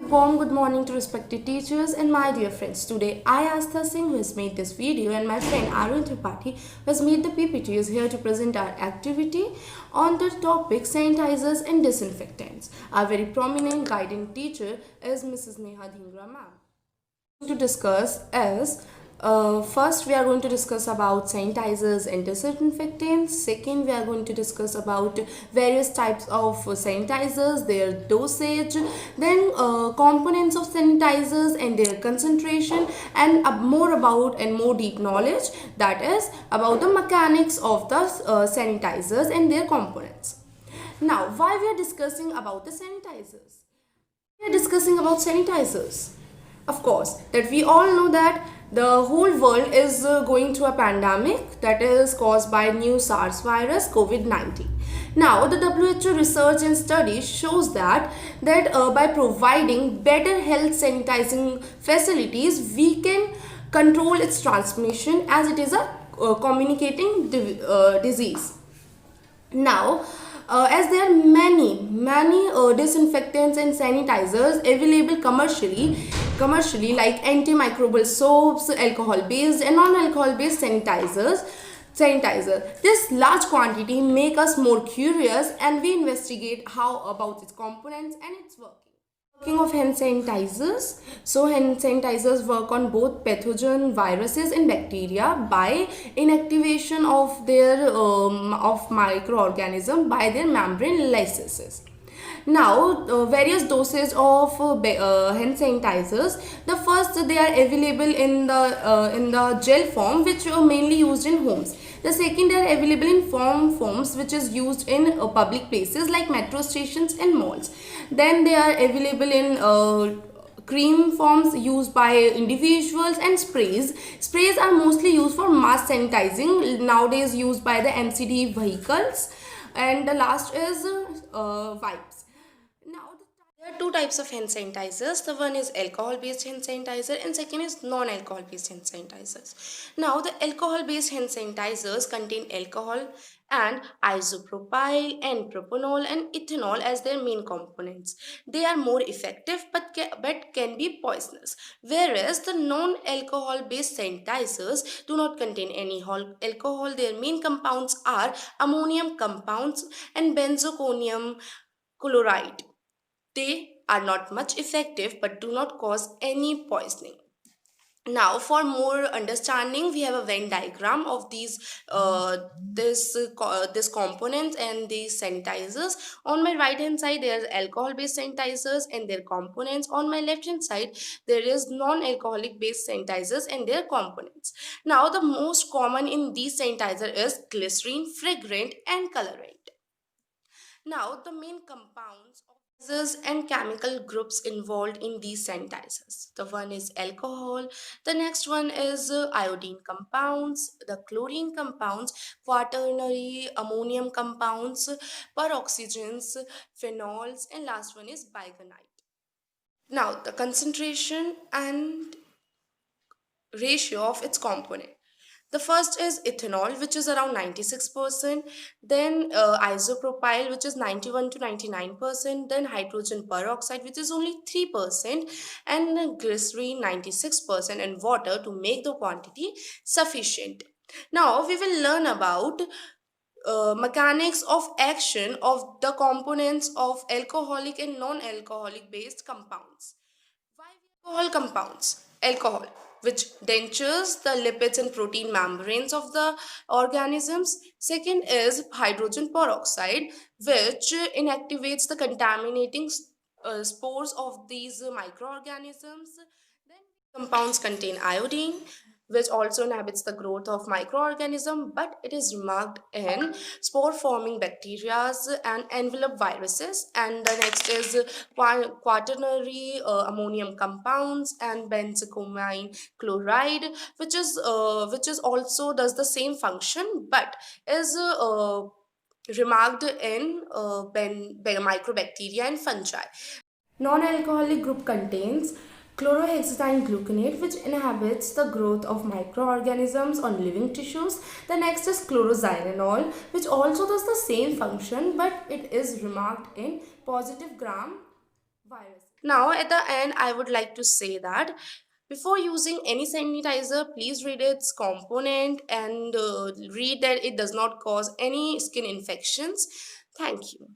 Warm good morning to respected teachers and my dear friends. Today I Astha Singh who has made this video and my friend Arun Tripathi who has made the PPT is here to present our activity on the topic sanitizers and disinfectants. Our very prominent guiding teacher is Mrs. Neha Dhingra ma'am. To discuss is first we are going to discuss about sanitizers and disinfectants. Second, we are going to discuss about various types of sanitizers, their dosage, then components of sanitizers and their concentration, and more about and more deep knowledge, that is about the mechanics of the sanitizers and their components. Now, why we are discussing about the sanitizers? We are discussing about sanitizers. Of course, that we all know that the whole world is going through a pandemic that is caused by new SARS virus COVID-19. Now, the WHO research and studies shows that by providing better health sanitizing facilities, we can control its transmission as it is a communicating disease. Now, as there are many disinfectants and sanitizers available commercially like antimicrobial soaps, alcohol based and non-alcohol based sanitizer. This large quantity make us more curious and we investigate how about its components and its working. Talking of hand sanitizers, so hand sanitizers work on both pathogen, viruses and bacteria by inactivation of their of microorganism by their membrane lysis. Now, various doses of hand sanitizers. The first, they are available in the gel form, which are mainly used in homes. The second, they are available in forms, which is used in public places like metro stations and malls. Then they are available in cream forms used by individuals, and sprays. Sprays are mostly used for mass sanitizing, nowadays used by the MCD vehicles. And the last is wipes. Now, there are two types of hand sanitizers. The one is alcohol-based hand sanitizer and second is non-alcohol-based hand sanitizers. Now, the alcohol-based hand sanitizers contain alcohol and isopropyl and propanol and ethanol as their main components. They are more effective but can be poisonous. Whereas the non-alcohol-based sanitizers do not contain any alcohol. Their main compounds are ammonium compounds and benzoconium chloride. They are not much effective but do not cause any poisoning. Now, for more understanding, we have a Venn diagram of these this components and these sanitizers. On my right hand side, there is alcohol based sanitizers and their components. On my left hand side, there is non-alcoholic based sanitizers and their components. Now, the most common in these sanitizer is glycerin, fragrant, and colorant. Now, the main compounds and chemical groups involved in these sanitizers. The one is alcohol, the next one is iodine compounds, the chlorine compounds, quaternary ammonium compounds, peroxygens, phenols, and last one is bicarbonate. Now, the concentration and ratio of its component. The first is ethanol, which is around 96%, then isopropyl, which is 91 to 99%, then hydrogen peroxide, which is only 3%, and glycerin 96%, and water to make the quantity sufficient. Now, we will learn about mechanics of action of the components of alcoholic and non-alcoholic based compounds. Why alcohol compounds? Alcohol, which dentures the lipids and protein membranes of the organisms. Second is hydrogen peroxide, which inactivates the contaminating spores of these microorganisms. Then compounds contain iodine, which also inhibits the growth of microorganism, but it is remarked in spore forming bacteria and envelope viruses. And the next is quaternary ammonium compounds and benzocomine chloride, which is also does the same function but is remarked in microbacteria and fungi. Non-alcoholic group contains chlorohexidine gluconate, which inhibits the growth of microorganisms on living tissues. The next is chloroxylenol, which also does the same function but it is remarked in positive gram viruses. Now, at the end, I would like to say that before using any sanitizer, please read its component and read that it does not cause any skin infections. Thank you.